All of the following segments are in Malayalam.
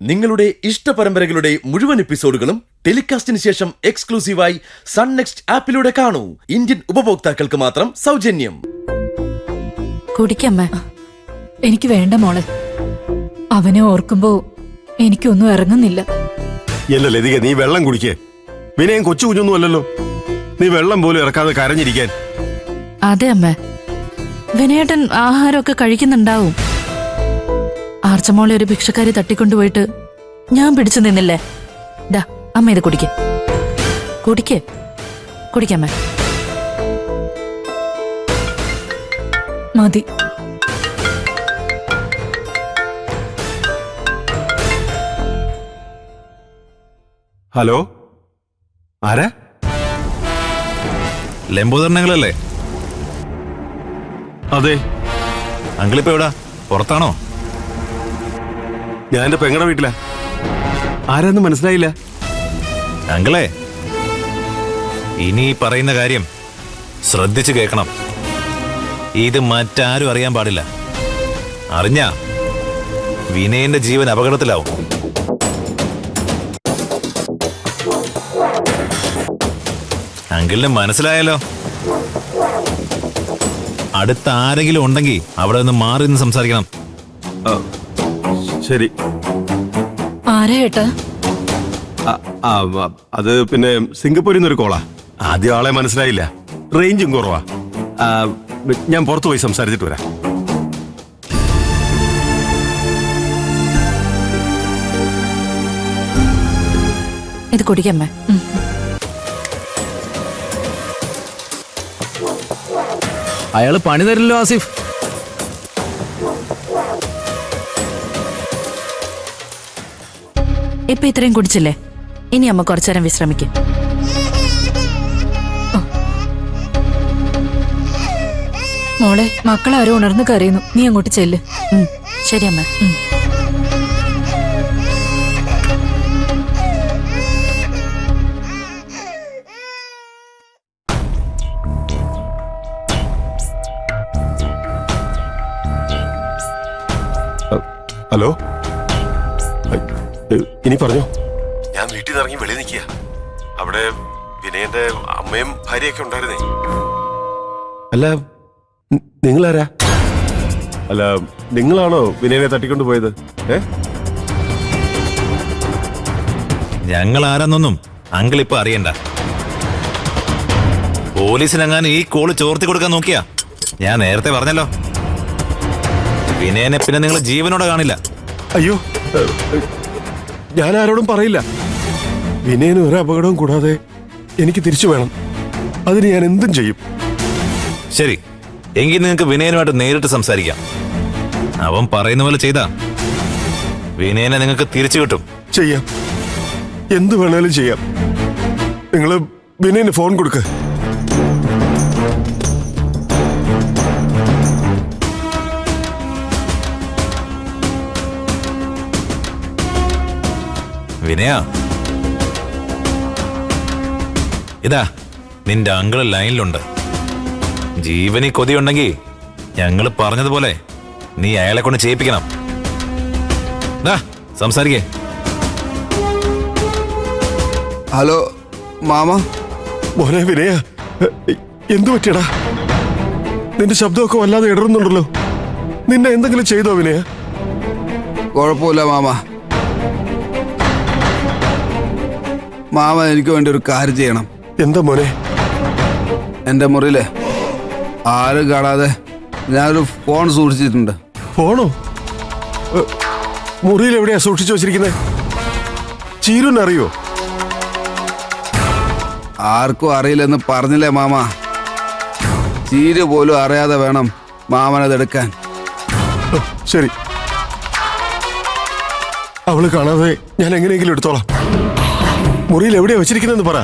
നിങ്ങളുടെ ഇഷ്ട പരമ്പരകളുടെ മുഴുവൻ എപ്പിസോഡുകളും ടെലികാസ്റ്റിന് ശേഷം എക്സ്ക്ലൂസീവായി സൺ നെക്സ്റ്റ് ആപ്പിലൂടെ കാണൂ. ഇന്ത്യൻ ഉപഭോക്താക്കൾക്ക് മാത്രം സൗജന്യം. കുടിക്കമ്മ. എനിക്ക് വേണ്ട മോളെ. അവനെ ഓർക്കുമ്പോ എനിക്കൊന്നും ഇറങ്ങുന്നില്ല. എന്റെ ലതിക, നീ വെള്ളം കുടിക്കേ. വിനയം കൊച്ചു കുഞ്ഞൊന്നും അല്ലല്ലോ. നീ വെള്ളം പോലും ഇറക്കാതെ കരഞ്ഞിരിക്കാൻ. അതെ അമ്മ, വിനയേട്ടൻ ആഹാരമൊക്കെ കഴിക്കുന്നുണ്ടാവും. ആർച്ചമോളെ ഒരു ഭിക്ഷക്കാരി തട്ടിക്കൊണ്ടുപോയിട്ട് ഞാൻ പിടിച്ചു നിന്നില്ലേ? ഡാ അമ്മ ഇത് കുടിക്കേ. കുടിക്കമ്മ. മതി. ഹലോ, ആരാ? ലംബോദരണങ്ങളല്ലേ? അതെ. അങ്കിളിപ്പോ എവിടാ? പുറത്താണോ? ഞാൻ എന്റെ പെങ്ങളുടെ വീട്ടിലാ. ആരാന്ന് മനസ്സിലായില്ല. അങ്കിളെ, ഇനി പറയുന്ന കാര്യം ശ്രദ്ധിച്ചു കേൾക്കണം. ഇത് മറ്റാരും അറിയാൻ പാടില്ല. അറിഞ്ഞാ വിനയന്റെ ജീവൻ അപകടത്തിലാവും. അങ്കിളിന് മനസ്സിലായല്ലോ. അടുത്ത ആരെങ്കിലും ഉണ്ടെങ്കിൽ അവിടെ നിന്ന് മാറി നിന്ന് സംസാരിക്കണം. ശരി. ആരാ ഏട്ടാ? അത് പിന്നെ സിംഗപ്പൂരിൽ നിന്നൊരു കോളാ. ആദ്യം ആളെ മനസ്സിലായില്ല. റേഞ്ചും കുറവാ. ഞാൻ പുറത്തു പോയി സംസാരിച്ചിട്ട് വരാം. ഇത് കുടിക്കമ്മ. അയാള് പണി തരില്ലോ ആസിഫ്. ഇപ്പൊ ഇത്രയും കുടിച്ചില്ലേ? ഇനി അമ്മ കുറച്ചേരം വിശ്രമിക്കും. മോളെ, മക്കളാരോ ഉണർന്ന് കരയുന്നു. നീ അങ്ങോട്ട് ചെല്ല്. ശരി അമ്മ. ഹലോ, ഇനി പറഞ്ഞോ. ഞാൻ വീട്ടിൽ നിന്ന് ഇറങ്ങി വെളിയിൽ നിൽക്കുക. അവിടെ വിനയന്റെ അമ്മയും ഭാര്യയൊക്കെ ഉണ്ടായിരുന്നേ. അല്ല, നിങ്ങളാരാ? അല്ല, നിങ്ങളാണോ വിനയനെ തട്ടിക്കൊണ്ടുപോയത്? ഞങ്ങൾ ആരാന്നൊന്നും അങ്കിൾ ഇപ്പൊ അറിയണ്ട. പോലീസിനെങ്ങാനും ഈ കോള് ചോർത്തി കൊടുക്കാൻ നോക്കിയാ ഞാൻ നേരത്തെ പറഞ്ഞല്ലോ, വിനയനെ പിന്നെ നിങ്ങൾ ജീവനോടെ കാണില്ല. അയ്യോ, ഞാൻ ആരോടും പറയില്ല. വിനയന് ഒരു അപകടവും കൂടാതെ എനിക്ക് തിരിച്ചു വേണം. അതിന് ഞാൻ എന്തും ചെയ്യും. ശരി, എങ്കിൽ നിങ്ങൾക്ക് വിനയനുമായിട്ട് നേരിട്ട് സംസാരിക്കാം. അവൻ പറയുന്ന പോലെ ചെയ്താ വിനയനെ നിങ്ങൾക്ക് തിരിച്ചു കിട്ടും. ചെയ്യാം, എന്ത് വേണേലും ചെയ്യാം. നിങ്ങള് വിനയന് ഫോൺ കൊടുക്ക. വിനയ, ഇതാ നിന്റെ അങ്കിള് ലൈനിലുണ്ട്. ജീവനി കൊതിയുണ്ടെങ്കിൽ ഞങ്ങൾ പറഞ്ഞതുപോലെ നീ അയാളെ കൊണ്ട് ചെയ്യിപ്പിക്കണം. സംസാരിക്കേ. Hello mama. മോനെ വിനയ, എന്തു പറ്റിയടാ? നിന്റെ ശബ്ദമൊക്കെ വല്ലാതെ ഇടറുന്നുണ്ടല്ലോ. നിന്നെ എന്തെങ്കിലും ചെയ്തോ വിനയ? കുഴപ്പമില്ല മാമ. മാമ എനിക്ക് വേണ്ടി ഒരു കാര്യം ചെയ്യണം. എന്താ മോനെ? എൻ്റെ മുറിയിലെ ആരും കാണാതെ ഞാനൊരു ഫോൺ സൂക്ഷിച്ചിട്ടുണ്ട്. ഫോണോ? മുറിയിൽ എവിടെയാ സൂക്ഷിച്ചു വെച്ചിരിക്കുന്നത്? ചീരുന്നറിയോ? ആർക്കും അറിയില്ലെന്ന് പറഞ്ഞില്ലേ മാമ. ചീരു പോലും അറിയാതെ വേണം മാമനതെടുക്കാൻ. ശരി, അവള് കാണാതെ ഞാൻ എങ്ങനെയെങ്കിലും എടുത്തോളാം. മുറിയിൽ എവിടെയാ വെച്ചിരിക്കുന്നെന്ന് പറ.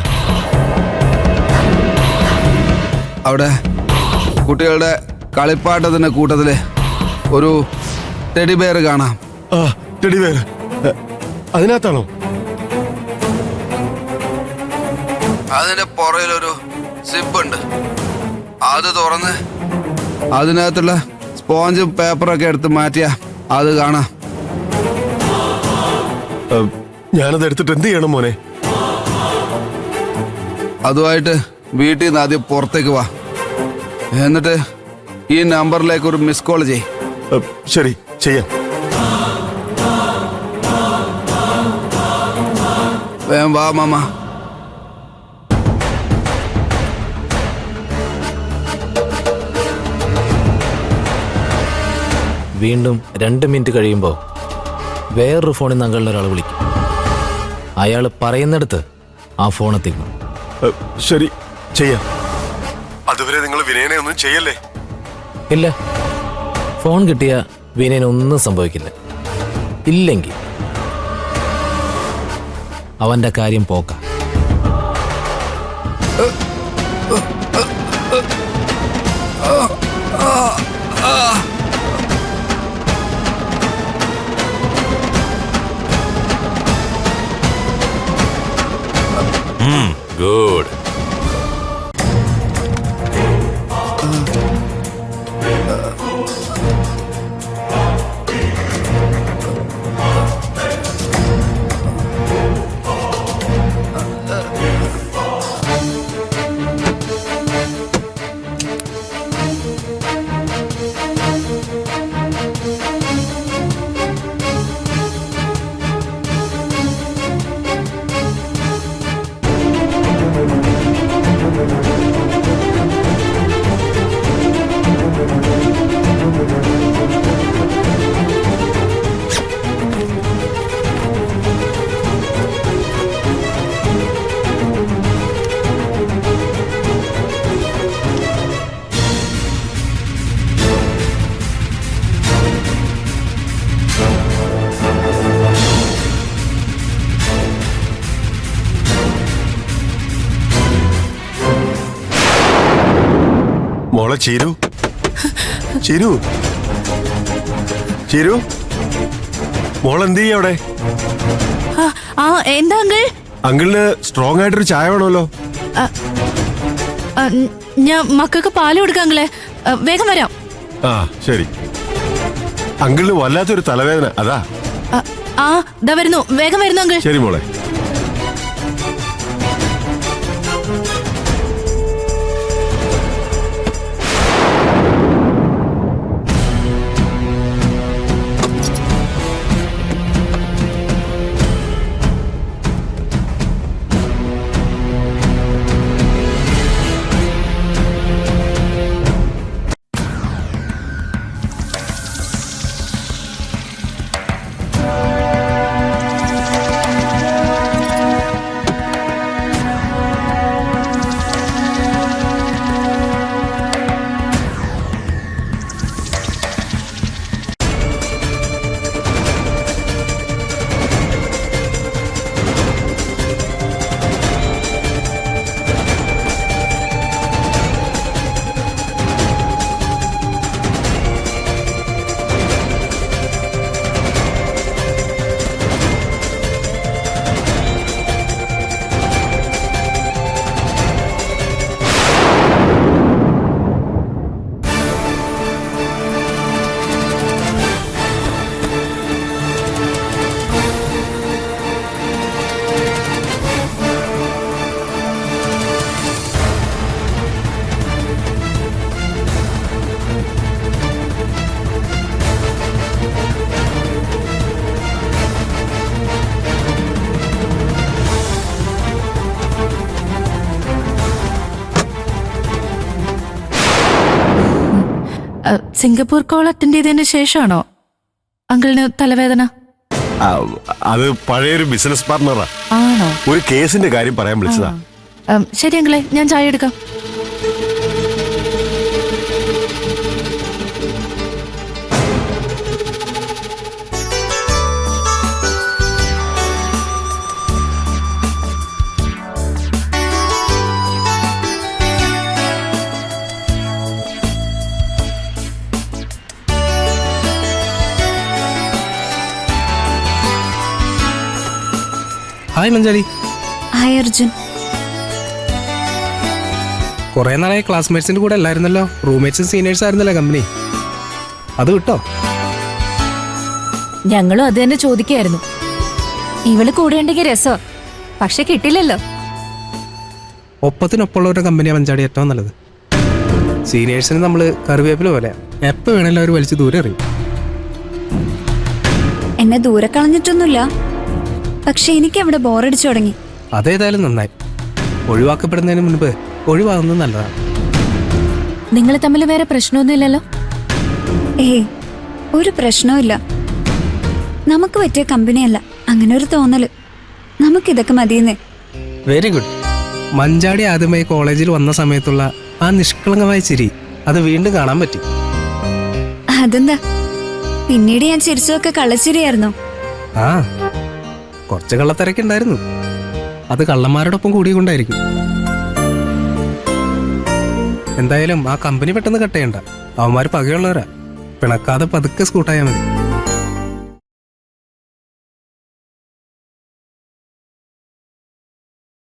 അവിടെ കുട്ടികളുടെ കളിപ്പാട്ടത്തിന്റെ കൂട്ടത്തില് ഒരു ടെഡി ബെയർ കാണാം. ആ, ടെഡി ബെയർ അതിനകത്താണോ? അതിന്റെ പുറയിലൊരു സിപ്പ് ഉണ്ട്. അത് തുറന്ന് അതിനകത്തുള്ള സ്പോഞ്ചും പേപ്പറൊക്കെ എടുത്ത് മാറ്റിയ അത് കാണാം. ഞാനത് എടുത്തിട്ട് എന്ത് ചെയ്യണം മോനെ? അതുമായിട്ട് വീട്ടിൽ നിന്ന് ആദ്യം പുറത്തേക്ക് വാ. എന്നിട്ട് ഈ നമ്പറിലേക്ക് ഒരു മിസ് കോൾ ചെയ്. ശരി, ചെയ്യാം. വേഗം വാ മാമ. വീണ്ടും 2 മിനിറ്റ് കഴിയുമ്പോൾ വേറൊരു ഫോണിൽ നിന്ന് അങ്കളിൽ ഒരാൾ വിളിക്കും. അയാൾ പറയുന്നിടത്ത് ആ ഫോൺ എത്തിക്കണം. ശരി, ചെയ്യാം. അതുവരെ നിങ്ങൾ വിനയനെ ഒന്നും ചെയ്യല്ലേ? ഇല്ല, ഫോൺ കിട്ടിയ വിനയനൊന്നും സംഭവിക്കില്ല. ഇല്ലെങ്കിൽ അവന്റെ കാര്യം പോക്ക. ഗുഡ്. മോളെ ചീരു, ചീരു, ചീരു, മോളെന്ത് ചെയ്യ അവിടെ? എന്താ അങ്കിൾ? അങ്കിളിന് സ്ട്രോങ് ആയിട്ടൊരു ചായ വേണമല്ലോ. ഞാൻ മക്കൾക്ക് പാല് കൊടുക്കാം അങ്കിളെ. വേഗം വരാം. ആ ശരി. അങ്കിളിന് വല്ലാത്തൊരു തലവേദന, അതാ. ദാ വരുന്നു, വേഗം വരുന്നു അങ്കിൾ. ശരി മോളെ. സിംഗപ്പൂർ കോൾ അറ്റൻഡ് ചെയ്തതിന് ശേഷമാണോ അങ്കിളിന് തലവേദന? അത് പഴയൊരു ബിസിനസ് പാർട്ണറാ. ആണോ? ഒരു കേസിന്റെ കാര്യം പറയാൻ വിളിച്ചതാ. ശരി അങ്കിളെ, ഞാൻ ചായ എടുക്കാം. ഹായ് മഞ്ജാലി. ഹായ് അർജുൻ. കുറെ നാളായി ക്ലാസ്മേറ്റ്സിന്റെ കൂടെ അല്ലായിരുന്നല്ലോ, റൂംമേറ്റ്സും സീനിയേഴ്സ് ആയിരുന്നല്ലോ കമ്പനി. അത് കിട്ടോ? ഞങ്ങളും അത് തന്നെ ചോദിക്കായിരുന്നു. ഇവള് കൂടെ ഉണ്ടെങ്കിൽ രസോ, പക്ഷെ കിട്ടില്ലല്ലോ. ഒപ്പത്തിനൊപ്പമുള്ള കമ്പനിയാണ് മഞ്ചാടി ഏറ്റവും നല്ലത്. സീനിയേഴ്സിന് നമ്മൾ കറിവേപ്പില പോലെ എപ്പോൾ വേണേലും അവർ വലിച്ച് ദൂരെ അറിയും. എന്നെ ദൂരെ കളഞ്ഞിട്ടൊന്നുമില്ല, പക്ഷെ എനിക്ക് അവിടെ ബോറടിച്ചു തുടങ്ങി. അതേതായാലും നന്നായി. ഒഴിവാക്കപ്പെടുന്നതിന് മുൻപ് ഒഴിവാകുന്നത് നല്ലതാണ്. നിങ്ങൾ തമ്മിൽ വേറെ പ്രശ്നമൊന്നുമില്ലല്ലോ? ഏയ്, ഒരു പ്രശ്നവുമില്ല. നമുക്ക് പറ്റിയ കമ്പനിയല്ല, അങ്ങനെ ഒരു തോന്നല്. നമുക്കിതൊക്കെ മതിയെന്നേ. Very good. മഞ്ചാടി ആദ്യമായി കോളേജിൽ വന്ന സമയത്തുള്ള ആ നിഷ്കളങ്കമായ ചിരി അത് വീണ്ടും കാണാൻ പറ്റി. അതെന്താ, പിന്നീട് ഞാൻ ചിരിച്ചതൊക്കെ കള്ളച്ചിരിയായിരുന്നു. ആ, കുറച്ച് കള്ളത്തിരക്കുണ്ടായിരുന്നു. അത് കള്ളന്മാരോടൊപ്പം കൂടിക്കൊണ്ടായിരിക്കും. എന്തായാലും ആ കമ്പനി പെട്ടെന്ന് കട്ട് ചെയ്യണ്ട. അവന്മാർ പകയുള്ളവരാ. പിണക്കാതെ പതുക്കെ സ്കൂട്ടായാൽ മതി.